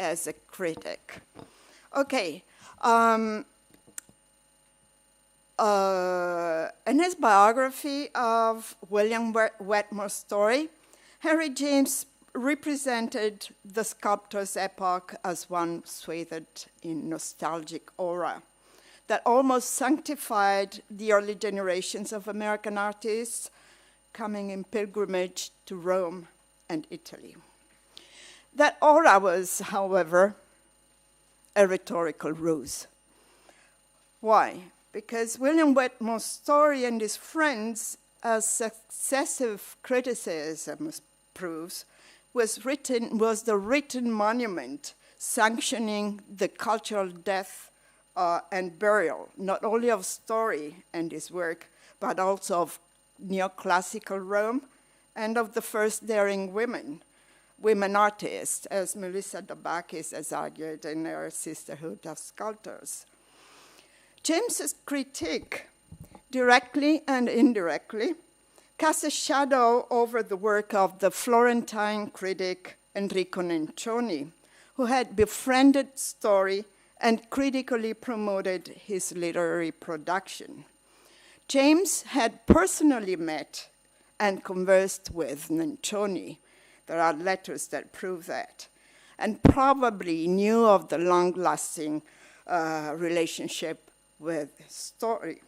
as a critic. Okay. In his biography of William Wetmore Story, Henry James represented the sculptor's epoch as one swathed in nostalgic aura that almost sanctified the early generations of American artists coming in pilgrimage to Rome and Italy. That aura was, however, a rhetorical ruse. Why? Because William Wetmore's Story and his friends, as successive criticisms proves, was the written monument sanctioning the cultural death and burial, not only of Story and his work, but also of neoclassical Rome and of the first daring women artists, as Melissa Dabakis has argued in her Sisterhood of Sculptors. James's critique, directly and indirectly, casts a shadow over the work of the Florentine critic Enrico Nencioni, who had befriended Story and critically promoted his literary production. James had personally met and conversed with Nencioni. There are letters that prove that, and probably knew of the long-lasting relationship with Story.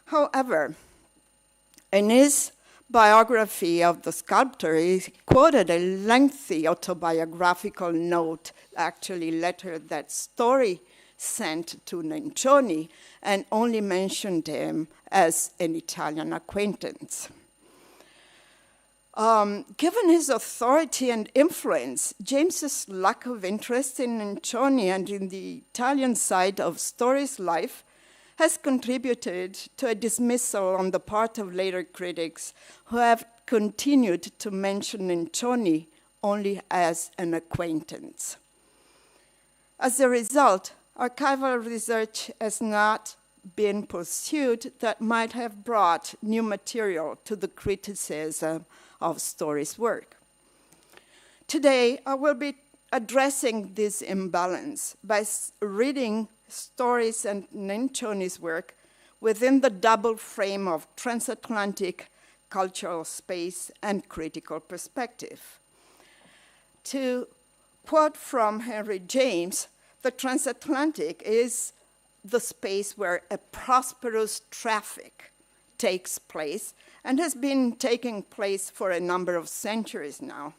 However, in his biography of the sculptor, he quoted a lengthy autobiographical note, actually letter that Story sent to Nencioni, and only mentioned him as an Italian acquaintance. Given his authority and influence, James's lack of interest in Nencioni and in the Italian side of Story's life has contributed to a dismissal on the part of later critics who have continued to mention Nencioni only as an acquaintance. As a result, archival research has not been pursued that might have brought new material to the criticism of Story's work. Today, I will be addressing this imbalance by reading Story's and Nencioni's work within the double frame of transatlantic cultural space and critical perspective. To quote from Henry James, the transatlantic is the space where a prosperous traffic takes place and has been taking place for a number of centuries now.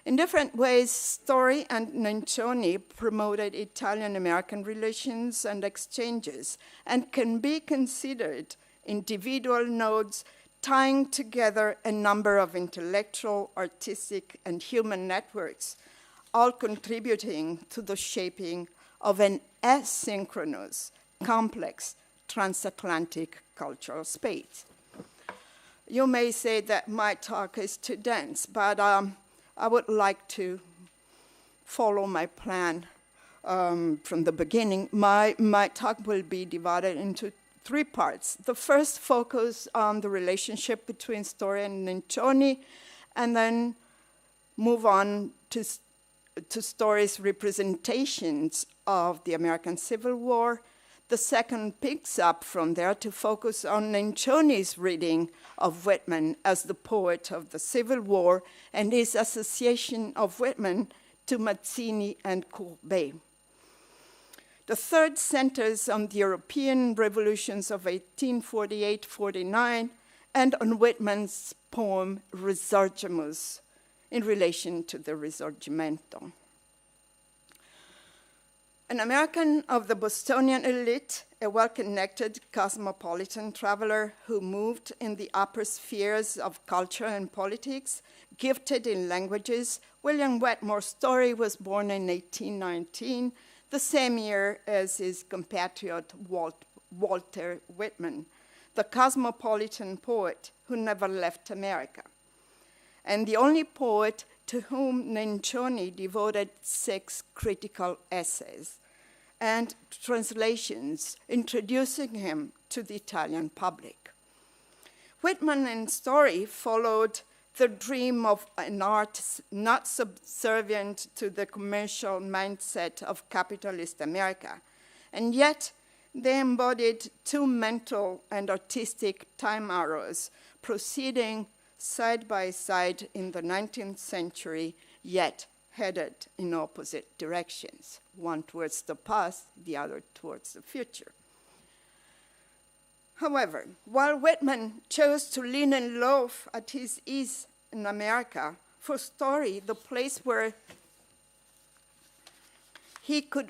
In different ways, Story and Nencioni promoted Italian-American relations and exchanges and can be considered individual nodes tying together a number of intellectual, artistic, and human networks, all contributing to the shaping of an asynchronous, complex, transatlantic cultural space. You may say that my talk is too dense, but I would like to follow my plan from the beginning. My talk will be divided into three parts. The first focus on the relationship between Story and Nencioni, and then move on to Story's representations of the American Civil War. The second picks up from there to focus on Nencioni's reading of Whitman as the poet of the Civil War and his association of Whitman to Mazzini and Courbet. The third centers on the European revolutions of 1848-49 and on Whitman's poem Risorgimus in relation to the Risorgimento. An American of the Bostonian elite, a well-connected cosmopolitan traveler who moved in the upper spheres of culture and politics, gifted in languages, William Wetmore Story was born in 1819, the same year as his compatriot Walter Whitman, the cosmopolitan poet who never left America, and the only poet to whom Nencioni devoted 6 critical essays and translations introducing him to the Italian public. Whitman and Story followed the dream of an art not subservient to the commercial mindset of capitalist America. And yet, they embodied two mental and artistic time arrows proceeding side by side in the 19th century, yet headed in opposite directions, one towards the past, the other towards the future. However, while Whitman chose to lean and loaf at his ease in America, for Story, the place where he could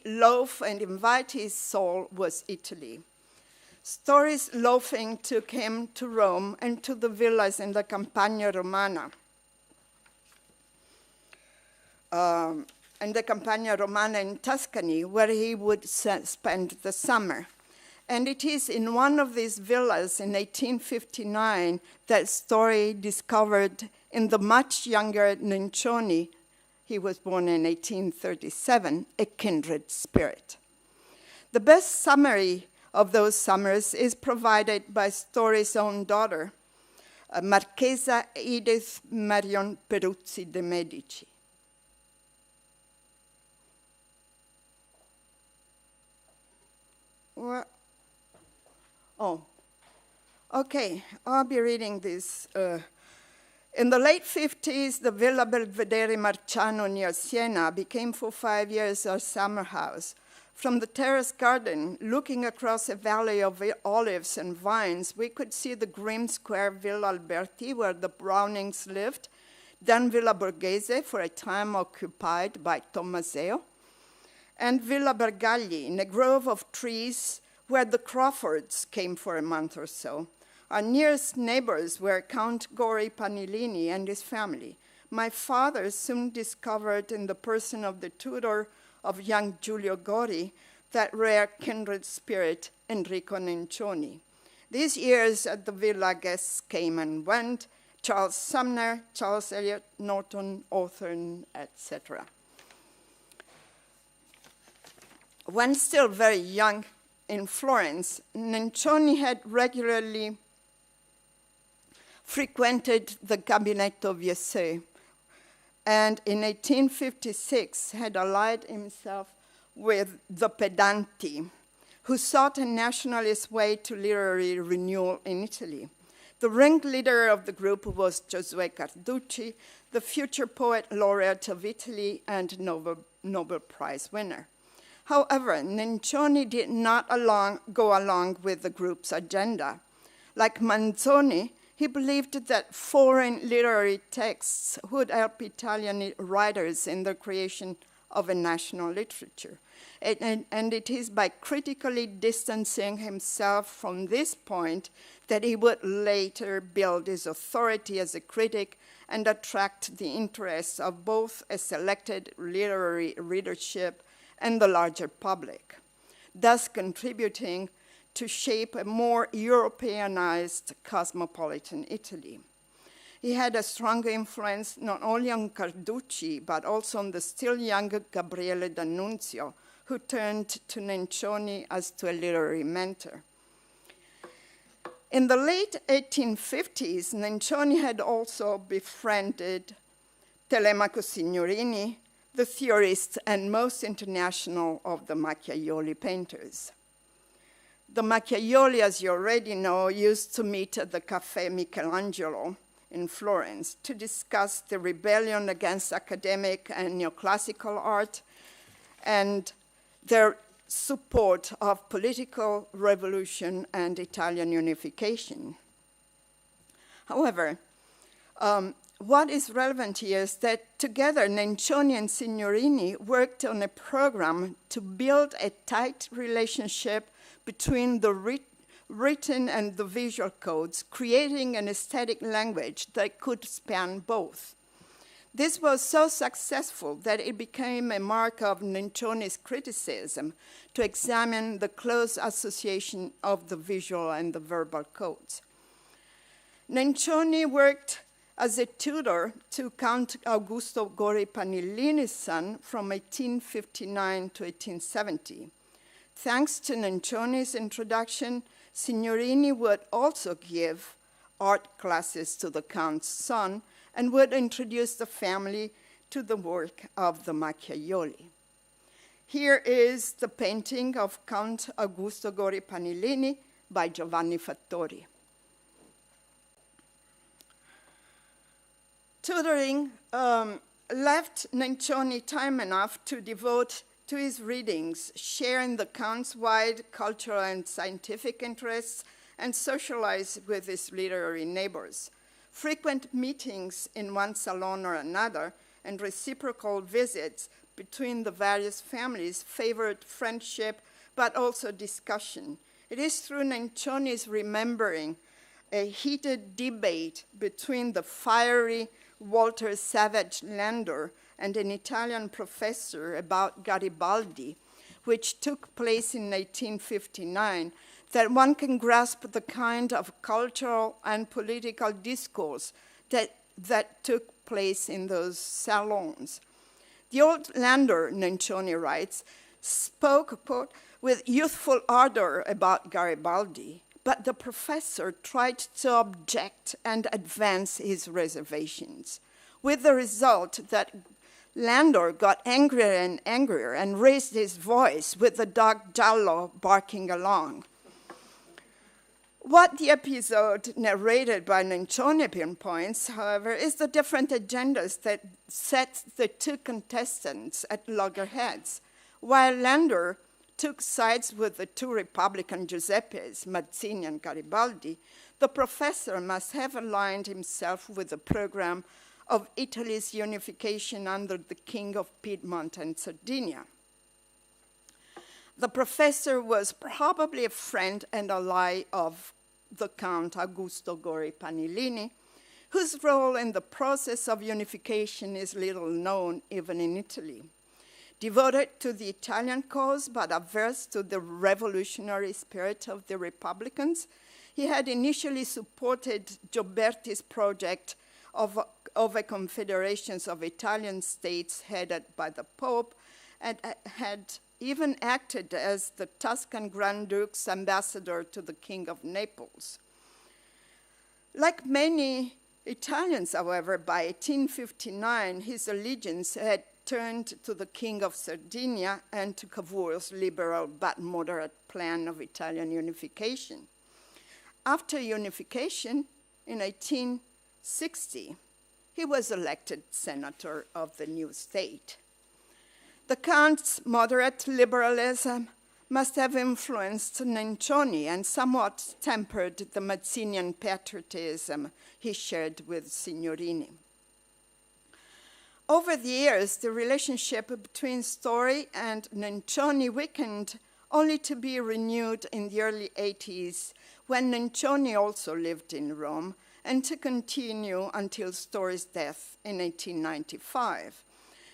loaf and invite his soul was Italy. Story's loafing took him to Rome and to the villas in the Campagna Romana. In Tuscany, where he would spend the summer. And it is in one of these villas in 1859 that Story discovered in the much younger Nencioni, he was born in 1837, a kindred spirit. The best summary of those summers is provided by Story's own daughter, Marchesa Edith Marion Peruzzi de' Medici. Well, okay, I'll be reading this. In the late 50s, the Villa Belvedere Marciano near Siena became for 5 years our summer house. From the terrace garden, looking across a valley of olives and vines, we could see the grim square Villa Alberti, where the Brownings lived, then Villa Borghese, for a time occupied by Tommaseo, and Villa Bergagli, in a grove of trees where the Crawfords came for a month or so. Our nearest neighbors were Count Gori Panilini and his family. My father soon discovered in the person of the tutor of young Giulio Gori that rare kindred spirit, Enrico Nencioni. These years at the villa, guests came and went: Charles Sumner, Charles Eliot Norton, Hawthorne, etc. When still very young in Florence, Nencioni had regularly frequented the Gabinetto Viesseux, and in 1856 had allied himself with the Pedanti, who sought a nationalist way to literary renewal in Italy. The ringleader of the group was Giosuè Carducci, the future poet laureate of Italy and Nobel Prize winner. However, Nencioni did not go along with the group's agenda. Like Manzoni, he believed that foreign literary texts would help Italian writers in the creation of a national literature. And it is by critically distancing himself from this point that he would later build his authority as a critic and attract the interest of both a selected literary readership and the larger public, thus contributing to shape a more Europeanized cosmopolitan Italy. He had a strong influence not only on Carducci, but also on the still young Gabriele D'Annunzio, who turned to Nencioni as to a literary mentor. In the late 1850s, Nencioni had also befriended Telemaco Signorini, the theorist and most international of the Macchiaioli painters. The Macchiaioli, as you already know, used to meet at the Café Michelangelo in Florence to discuss the rebellion against academic and neoclassical art and their support of political revolution and Italian unification. However, what is relevant here is that together Nencioni and Signorini worked on a program to build a tight relationship between the written and the visual codes, creating an aesthetic language that could span both. This was so successful that it became a mark of Nencioni's criticism to examine the close association of the visual and the verbal codes. Nencioni worked as a tutor to Count Augusto Gori Panillini's son from 1859 to 1870. Thanks to Nencioni's introduction, Signorini would also give art classes to the Count's son and would introduce the family to the work of the Macchiaioli. Here is the painting of Count Augusto Gori Panellini by Giovanni Fattori. Tutoring left Nencioni time enough to devote to his readings, sharing the Count's wide cultural and scientific interests, and socialize with his literary neighbors. Frequent meetings in one salon or another and reciprocal visits between the various families favored friendship, but also discussion. It is through Nencioni's remembering a heated debate between the fiery Walter Savage Landor and an Italian professor about Garibaldi, which took place in 1859, that one can grasp the kind of cultural and political discourse that took place in those salons. The old Landor, Nencioni writes, spoke, quote, with youthful ardor about Garibaldi, but the professor tried to object and advance his reservations, with the result that Landor got angrier and raised his voice with the dog Giallo barking along. What the episode narrated by Nencioni pinpoints, however, is the different agendas that set the two contestants at loggerheads. While Landor took sides with the two Republican Giuseppes, Mazzini and Garibaldi, the professor must have aligned himself with the program of Italy's unification under the King of Piedmont and Sardinia. The professor was probably a friend and ally of the Count Augusto Gori Panellini, whose role in the process of unification is little known even in Italy. Devoted to the Italian cause but averse to the revolutionary spirit of the Republicans, he had initially supported Gioberti's project of a confederation of Italian states headed by the Pope, and had even acted as the Tuscan Grand Duke's ambassador to the King of Naples. Like many Italians, however, by 1859, his allegiance had turned to the King of Sardinia and to Cavour's liberal but moderate plan of Italian unification. After unification, in 1860, he was elected senator of the new state. The Count's moderate liberalism must have influenced Nencioni and somewhat tempered the Mazzinian patriotism he shared with Signorini. Over the years, the relationship between Story and Nencioni weakened, only to be renewed in the early 80s, when Nencioni also lived in Rome, and to continue until Story's death in 1895.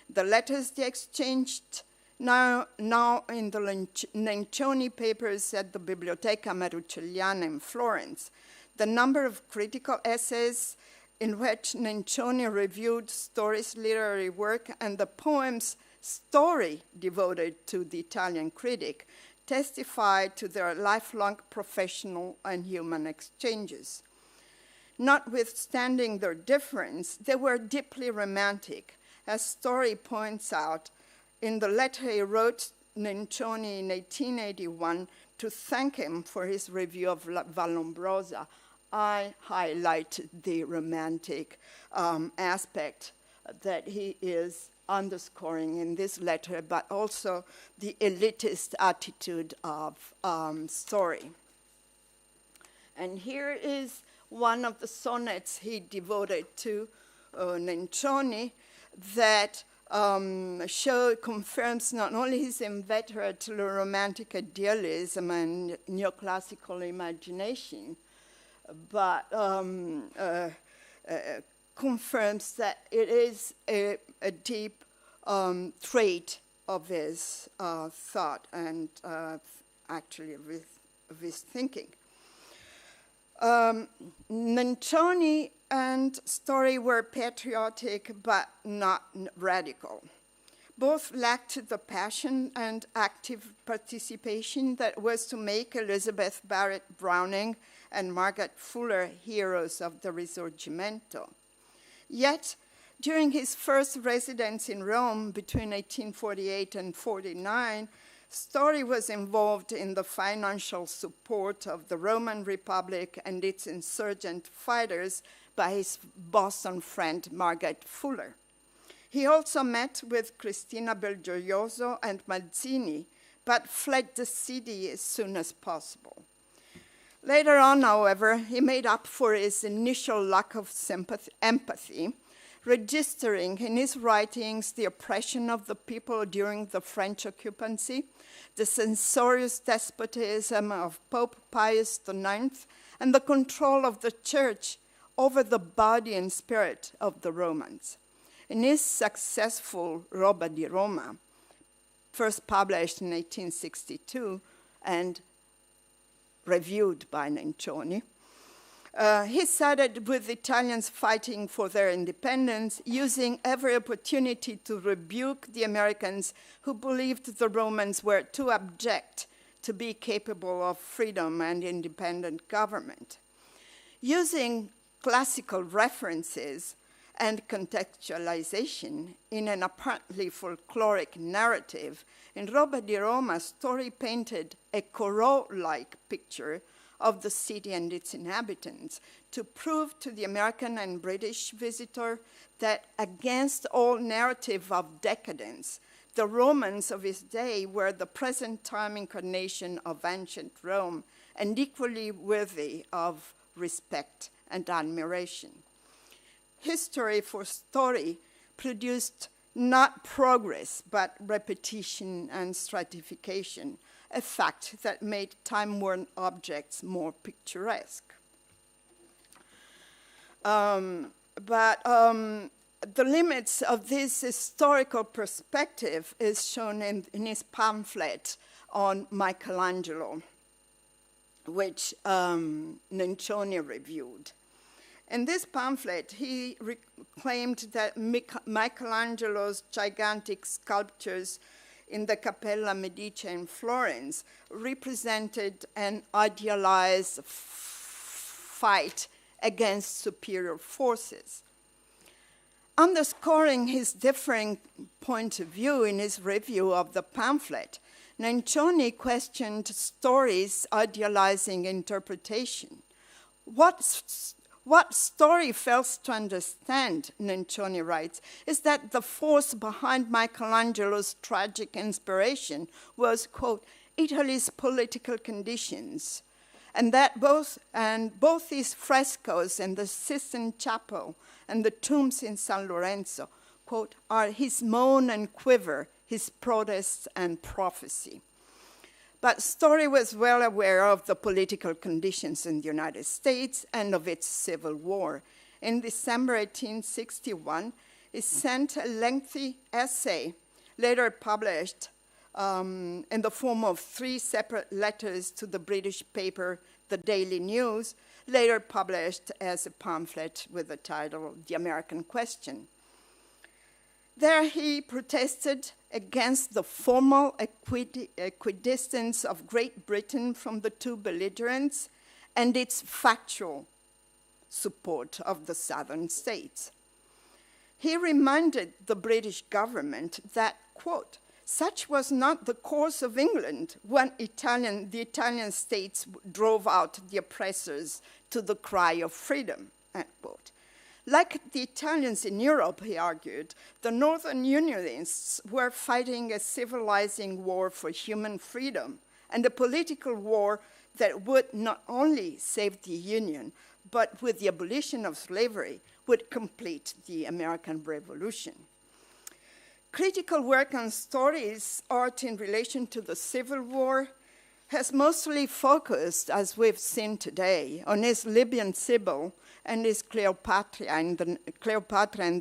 The letters they exchanged now in the Nencioni papers at the Biblioteca Marucelliana in Florence. The number of critical essays in which Nencioni reviewed Story's literary work and the poems Story devoted to the Italian critic testify to their lifelong professional and human exchanges. Notwithstanding their difference, they were deeply romantic, as Story points out in the letter he wrote Nencioni in 1881 to thank him for his review of Vallombrosa. I highlight the romantic aspect that he is underscoring in this letter, but also the elitist attitude of Story. And here is one of the sonnets he devoted to Nencioni that confirms not only his inveterate romantic idealism and neoclassical imagination, but confirms that it is a deep trait of his thought and actually of his thinking. Nencioni and Story were patriotic but not radical. Both lacked the passion and active participation that was to make Elizabeth Barrett Browning and Margaret Fuller heroes of the Risorgimento. Yet, during his first residence in Rome between 1848 and 49, Studi was involved in the financial support of the Roman Republic and its insurgent fighters by his Boston friend Margaret Fuller. He also met with Cristina Belgioioso and Mazzini, but fled the city as soon as possible. Later on, however, he made up for his initial lack of empathy, registering in his writings the oppression of the people during the French occupancy, the censorious despotism of Pope Pius IX, and the control of the church over the body and spirit of the Romans. In his successful Roba di Roma, first published in 1862 and reviewed by Nencioni, he sided with Italians fighting for their independence, using every opportunity to rebuke the Americans who believed the Romans were too abject to be capable of freedom and independent government. Using classical references and contextualization in an apparently folkloric narrative, in Roba di Roma, Studi painted a Corot-like picture of the city and its inhabitants to prove to the American and British visitor that against all narrative of decadence, the Romans of his day were the present time incarnation of ancient Rome and equally worthy of respect and admiration. History for Studi produced not progress, but repetition and stratification, a fact that made time-worn objects more picturesque. The limits of this historical perspective is shown in his pamphlet on Michelangelo, which Nencioni reviewed. In this pamphlet, he claimed that Michelangelo's gigantic sculptures in the Cappella Medici in Florence represented an idealized fight against superior forces. Underscoring his differing point of view in his review of the pamphlet, Nencioni questioned Studi's idealizing interpretation. What Studi fails to understand, Nencioni writes, is that the force behind Michelangelo's tragic inspiration was, quote, Italy's political conditions, and that both his frescoes in the Sistine Chapel and the tombs in San Lorenzo, quote, are his moan and quiver, his protest and prophecy. But Studi was well aware of the political conditions in the United States and of its civil war. In December 1861, he sent a lengthy essay, later published in the form of 3 separate letters to the British paper, The Daily News, later published as a pamphlet with the title, The American Question. There he protested against the formal equidistance of Great Britain from the two belligerents and its factual support of the southern states. He reminded the British government that, quote, such was not the course of England when the Italian states drove out the oppressors to the cry of freedom, end quote. Like the Italians in Europe, he argued, the Northern Unionists were fighting a civilizing war for human freedom and a political war that would not only save the Union, but with the abolition of slavery, would complete the American Revolution. Critical work on Studi's art in relation to the Civil War has mostly focused, as we've seen today, on his Libyan Sibyl and his Cleopatra and the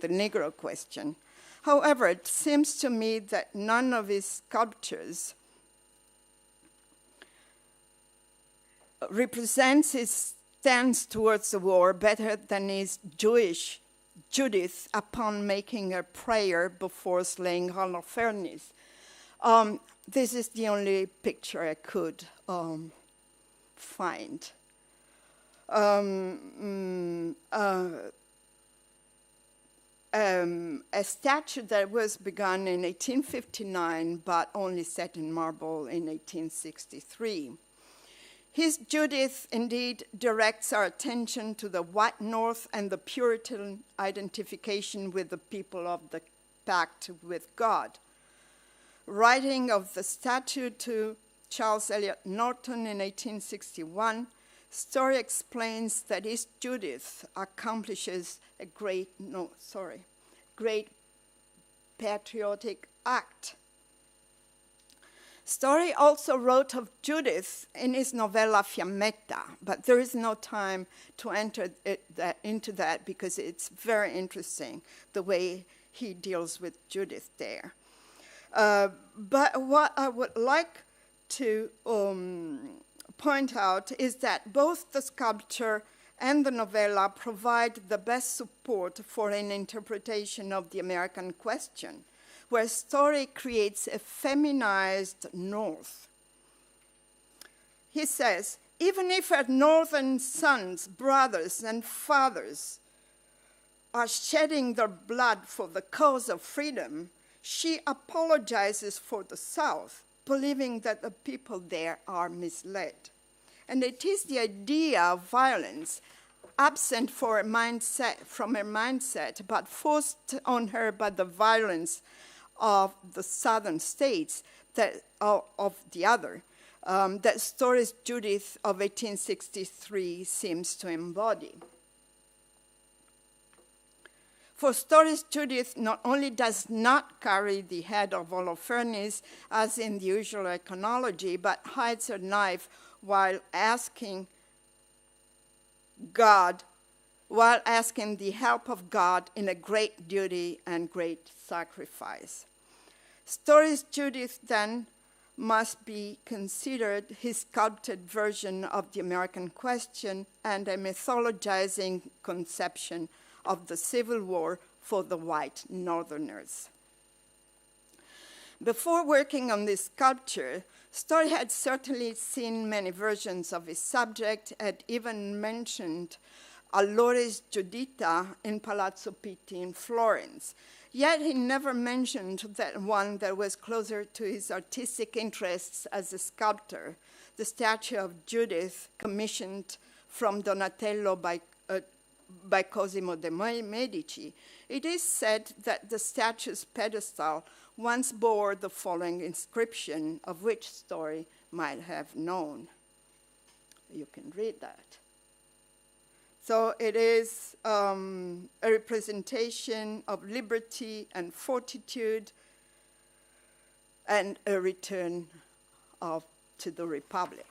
Negro question. However, it seems to me that none of his sculptures represents his stance towards the war better than his Jewish Judith upon making a prayer before slaying Holofernes. This is the only picture I could find. A statue that was begun in 1859, but only set in marble in 1863. His Judith indeed directs our attention to the white North and the Puritan identification with the people of the pact with God. Writing of the statue to Charles Eliot Norton in 1861, Story explains that his Judith accomplishes a great patriotic act. Story also wrote of Judith in his novella Fiammetta, but there is no time to enter into that because it's very interesting the way he deals with Judith there. But what I would like to point out is that both the sculpture and the novella provide the best support for an interpretation of the American question, where Story creates a feminized North. He says, even if our northern sons, brothers, and fathers are shedding their blood for the cause of freedom, she apologizes for the South, believing that the people there are misled. And it is the idea of violence, absent from her mindset, but forced on her by the violence of the southern states, that Story's Judith of 1863 seems to embody. For Story's Judith not only does not carry the head of Holofernes, as in the usual iconology, but hides her knife while asking the help of God in a great duty and great sacrifice. Story's Judith, then, must be considered his sculpted version of the American question and a mythologizing conception of the Civil War for the white Northerners. Before working on this sculpture, Story had certainly seen many versions of his subject, had even mentioned Allori's Giuditta in Palazzo Pitti in Florence. Yet he never mentioned that one that was closer to his artistic interests as a sculptor, the statue of Judith commissioned from Donatello by Cosimo de' Medici. It is said that the statue's pedestal once bore the following inscription, of which Story might have known. You can read that. So it is a representation of liberty and fortitude and a return to the Republic.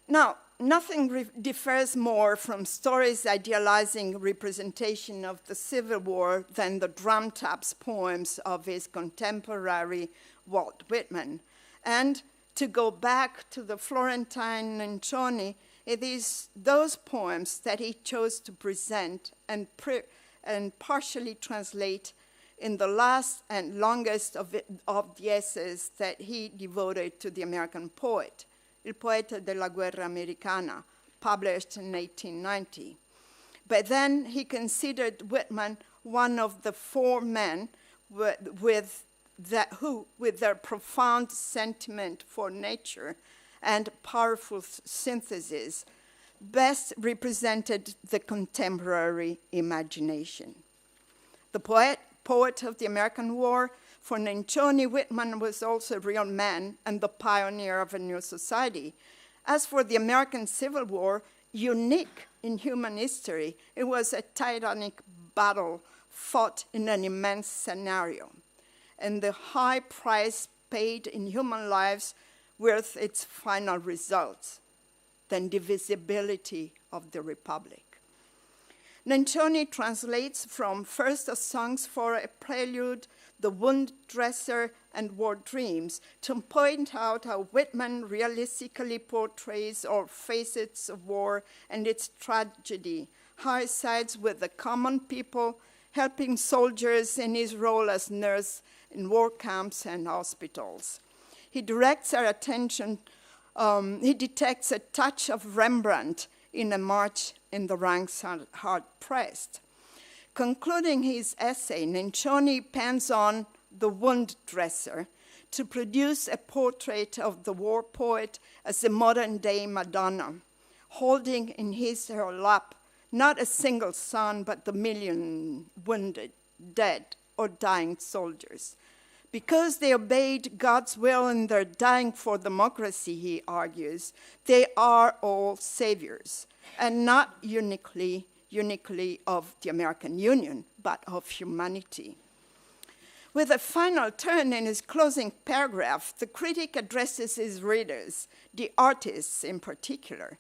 Now, nothing differs more from Story's idealizing representation of the Civil War than the drum taps poems of his contemporary Walt Whitman. And to go back to the Florentine Nencioni, it is those poems that he chose to present and partially translate in the last and longest of the essays that he devoted to the American poet, Il Poeta della Guerra Americana, published in 1890. But then he considered Whitman one of the four men with their profound sentiment for nature and powerful synthesis best represented the contemporary imagination. The poet of the American War, for Nencioni, Whitman was also a real man and the pioneer of a new society. As for the American Civil War, unique in human history, it was a titanic battle fought in an immense scenario, and the high price paid in human lives with its final results, the indivisibility of the Republic. Nencioni translates from first the Songs for a Prelude, The Wound Dresser, and War Dreams to point out how Whitman realistically portrays all facets of war and its tragedy, high sides with the common people, helping soldiers in his role as nurse in war camps and hospitals. He directs our attention, he detects a touch of Rembrandt in a march in the ranks hard-pressed. Concluding his essay, Nencioni pens on the wound dresser to produce a portrait of the war poet as a modern-day Madonna, holding in his or her lap not a single son, but the million wounded, dead, or dying soldiers. Because they obeyed God's will in their dying for democracy, he argues, they are all saviors, and not uniquely of the American Union, but of humanity. With a final turn in his closing paragraph, the critic addresses his readers, the artists in particular.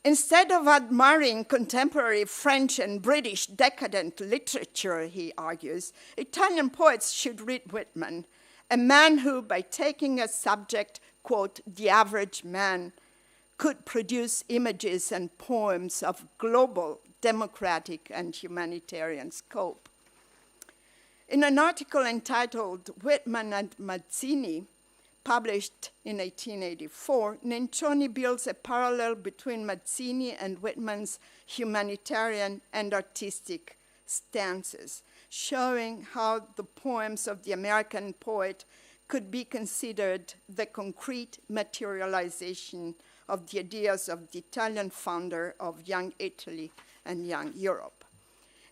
Instead of admiring contemporary French and British decadent literature, he argues, Italian poets should read Whitman, a man who, by taking a subject, quote, the average man, could produce images and poems of global, democratic, and humanitarian scope. In an article entitled Whitman and Mazzini, published in 1884, Nencioni builds a parallel between Mazzini and Whitman's humanitarian and artistic stances, showing how the poems of the American poet could be considered the concrete materialization of the ideas of the Italian founder of young Italy and young Europe.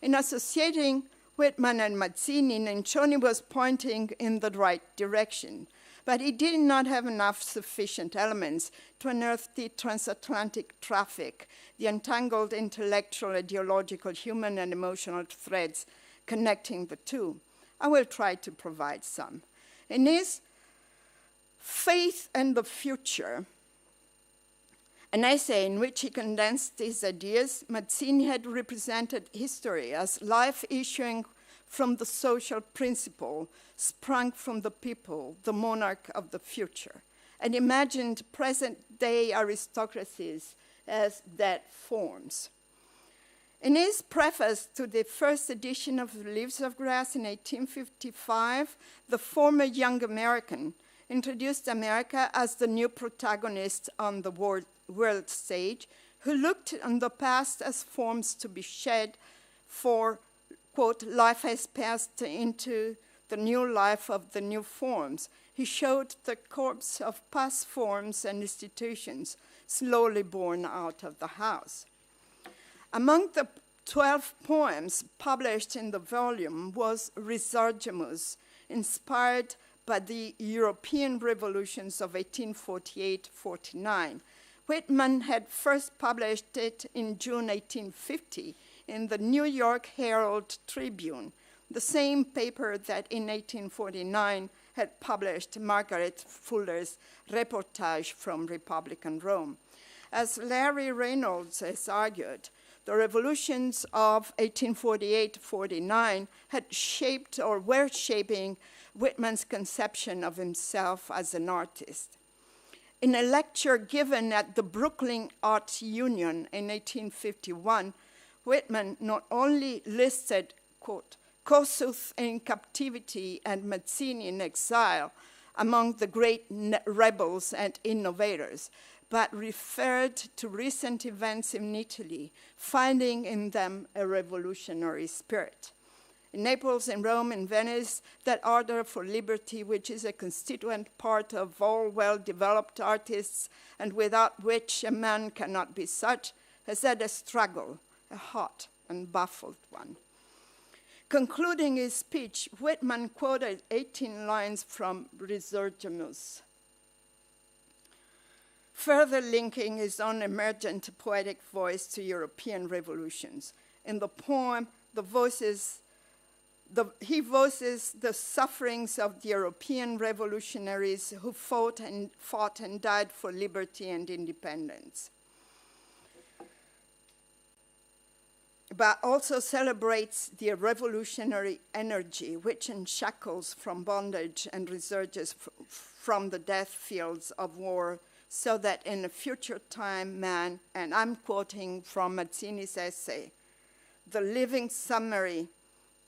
In associating Whitman and Mazzini, Nencioni was pointing in the right direction, but he did not have enough sufficient elements to unearth the transatlantic traffic, the entangled intellectual, ideological, human, and emotional threads connecting the two. I will try to provide some. In his Faith and the Future, an essay in which he condensed his ideas, Mazzini had represented history as life issuing from the social principle sprung from the people, the monarch of the future, and imagined present-day aristocracies as that forms. In his preface to the first edition of Leaves of Grass in 1855, the former young American introduced America as the new protagonist on the world stage, who looked on the past as forms to be shed for, quote, life has passed into the new life of the new forms. He showed the corpse of past forms and institutions slowly born out of the house. Among the 12 poems published in the volume was Risorgimus, inspired by the European revolutions of 1848-49. Whitman had first published it in June 1850 in the New York Herald Tribune, the same paper that in 1849 had published Margaret Fuller's reportage from Republican Rome. As Larry Reynolds has argued, the revolutions of 1848-49 had shaped or were shaping Whitman's conception of himself as an artist. In a lecture given at the Brooklyn Art Union in 1851, Whitman not only listed, quote, Kossuth in captivity and Mazzini in exile among the great rebels and innovators, but referred to recent events in Italy, finding in them a revolutionary spirit. In Naples, in Rome, in Venice, that ardor for liberty, which is a constituent part of all well-developed artists, and without which a man cannot be such, has had a struggle, a hot and baffled one. Concluding his speech, Whitman quoted 18 lines from Risorgimus, further linking his own emergent poetic voice to European revolutions. In the poem, he voices the sufferings of the European revolutionaries who fought and died for liberty and independence, but also celebrates the revolutionary energy which unshackles from bondage and resurges from the death fields of war, so that in a future time man, and I'm quoting from Mazzini's essay, the living summary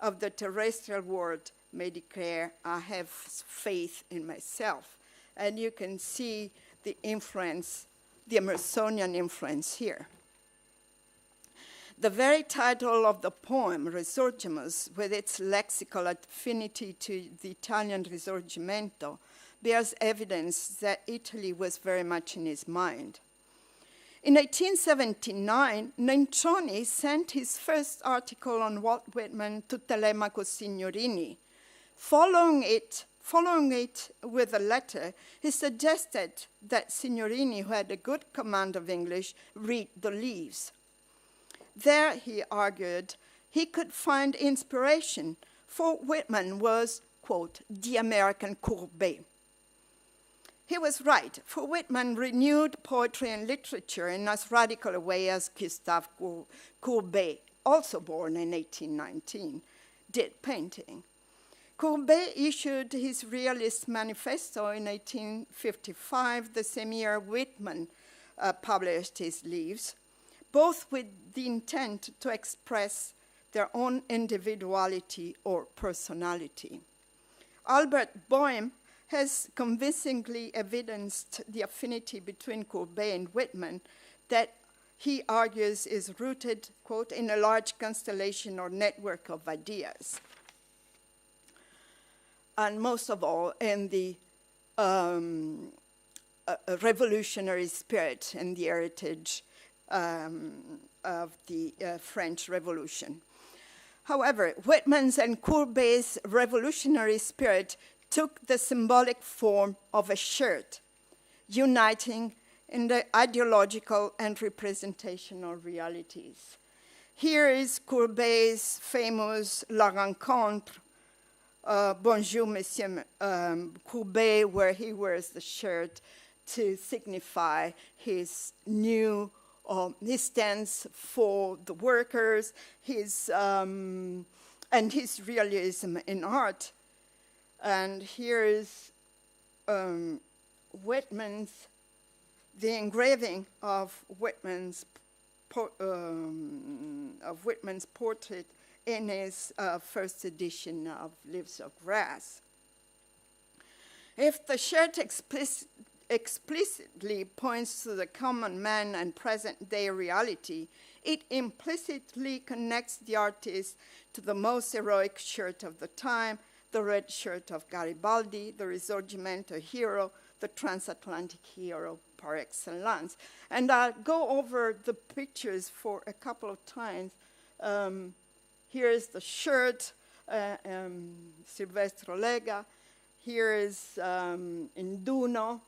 of the terrestrial world, may declare, I have faith in myself. And you can see the influence, the Emersonian influence here. The very title of the poem, Risorgimus, with its lexical affinity to the Italian Risorgimento, bears evidence that Italy was very much in his mind. In 1879, Nencioni sent his first article on Walt Whitman to Telemaco Signorini. Following it with a letter, he suggested that Signorini, who had a good command of English, read the leaves. There, he argued, he could find inspiration, for Whitman was, quote, the American Courbet. He was right, for Whitman renewed poetry and literature in as radical a way as Gustave Courbet, also born in 1819, did painting. Courbet issued his Realist Manifesto in 1855, the same year Whitman published his Leaves, both with the intent to express their own individuality or personality. Albert Boehm has convincingly evidenced the affinity between Courbet and Whitman that he argues is rooted, quote, in a large constellation or network of ideas. And most of all, in the revolutionary spirit and the heritage of the French Revolution. However, Whitman's and Courbet's revolutionary spirit took the symbolic form of a shirt, uniting in the ideological and representational realities. Here is Courbet's famous La Rencontre, Bonjour, Monsieur Courbet, where he wears the shirt to signify his new, his stance for the workers, and his realism in art. And here is Whitman's, the engraving of Whitman's portrait in his first edition of Leaves of Grass. If the shirt explicitly points to the common man and present-day reality, it implicitly connects the artist to the most heroic shirt of the time, the red shirt of Garibaldi, the Risorgimento hero, the transatlantic hero par excellence. And I'll go over the pictures for a couple of times. Here's the shirt, Silvestro Lega. Here is Induno,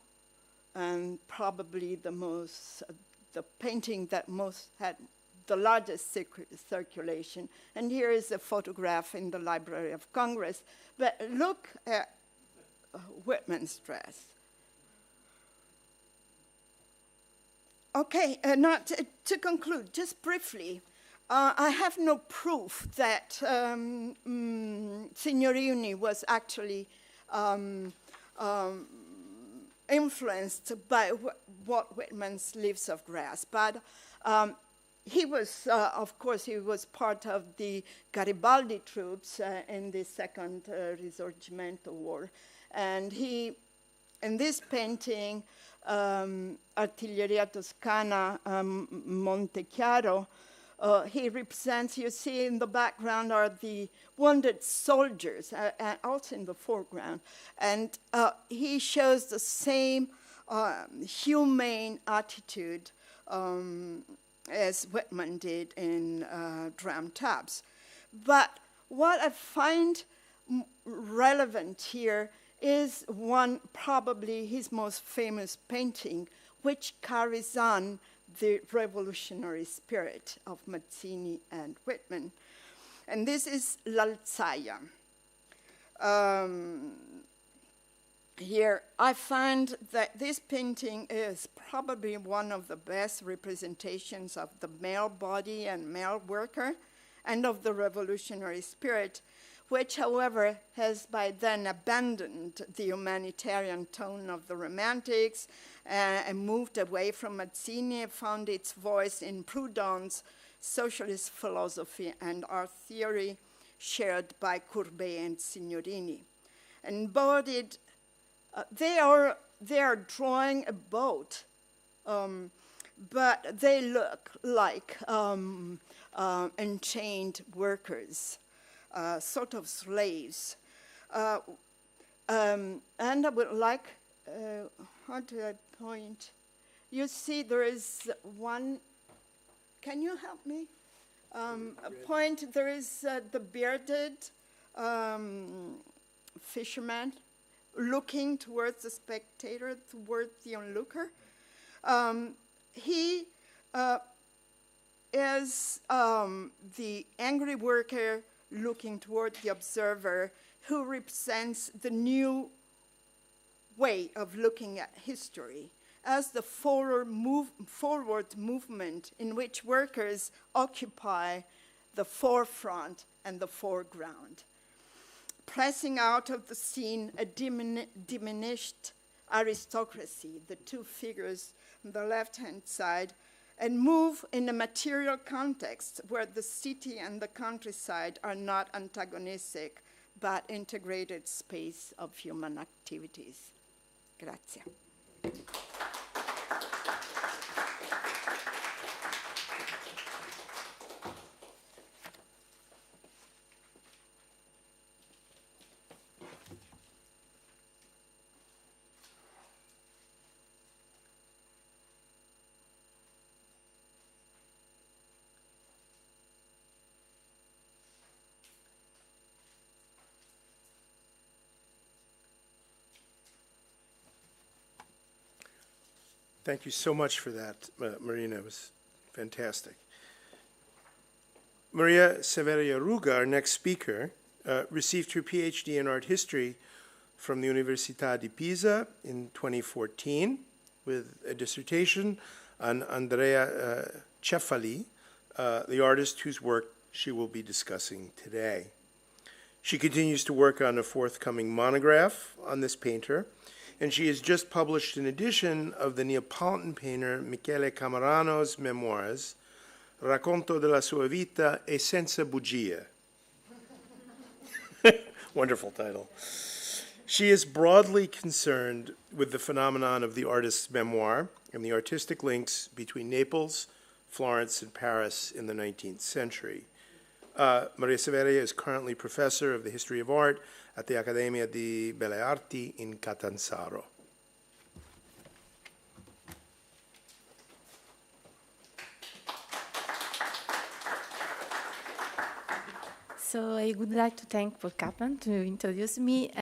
and probably the painting that most had the largest circulation. And here is a photograph in the Library of Congress. But look at Whitman's dress. Okay, now to conclude, just briefly, I have no proof that Signorini was actually influenced by Walt Whitman's Leaves of Grass, but he was, of course, he was part of the Garibaldi troops in the Second Risorgimento War. And he, in this painting, Artiglieria Toscana, Monte Chiaro, he represents, you see in the background are the wounded soldiers, also in the foreground. And he shows the same humane attitude as Whitman did in Dram Tabs. But what I find relevant here is one, probably his most famous painting, which carries on the revolutionary spirit of Mazzini and Whitman. And this is L'Alzaia. Here, I find that this painting is probably one of the best representations of the male body and male worker and of the revolutionary spirit, which, however, has by then abandoned the humanitarian tone of the Romantics and moved away from Mazzini and found its voice in Proudhon's socialist philosophy and art theory shared by Courbet and Signorini. Embodied, they are drawing a boat, but they look like unchained workers, sort of slaves. And I would like, how do I point? You see there is one, can you help me? A point, there is the bearded fisherman looking towards the spectator, towards the onlooker. He is the angry worker looking toward the observer, who represents the new way of looking at history as the forward movement in which workers occupy the forefront and the foreground, pressing out of the scene a diminished aristocracy, the two figures on the left-hand side, and move in a material context where the city and the countryside are not antagonistic, but integrated space of human activities. Grazie. Thank you so much for that, Marina. It was fantastic. Maria Severia Ruga, our next speaker, received her PhD in art history from the Università di Pisa in 2014 with a dissertation on Andrea Cefali, the artist whose work she will be discussing today. She continues to work on a forthcoming monograph on this painter, and she has just published an edition of the Neapolitan painter Michele Camerano's memoirs, Racconto della sua vita e senza bugie. Wonderful title. She is broadly concerned with the phenomenon of the artist's memoir and the artistic links between Naples, Florence, and Paris in the 19th century. Maria Severia is currently professor of the history of art at the Accademia di Belle Arti in Catanzaro. So I would like to thank Paul Kaplan to introduce me.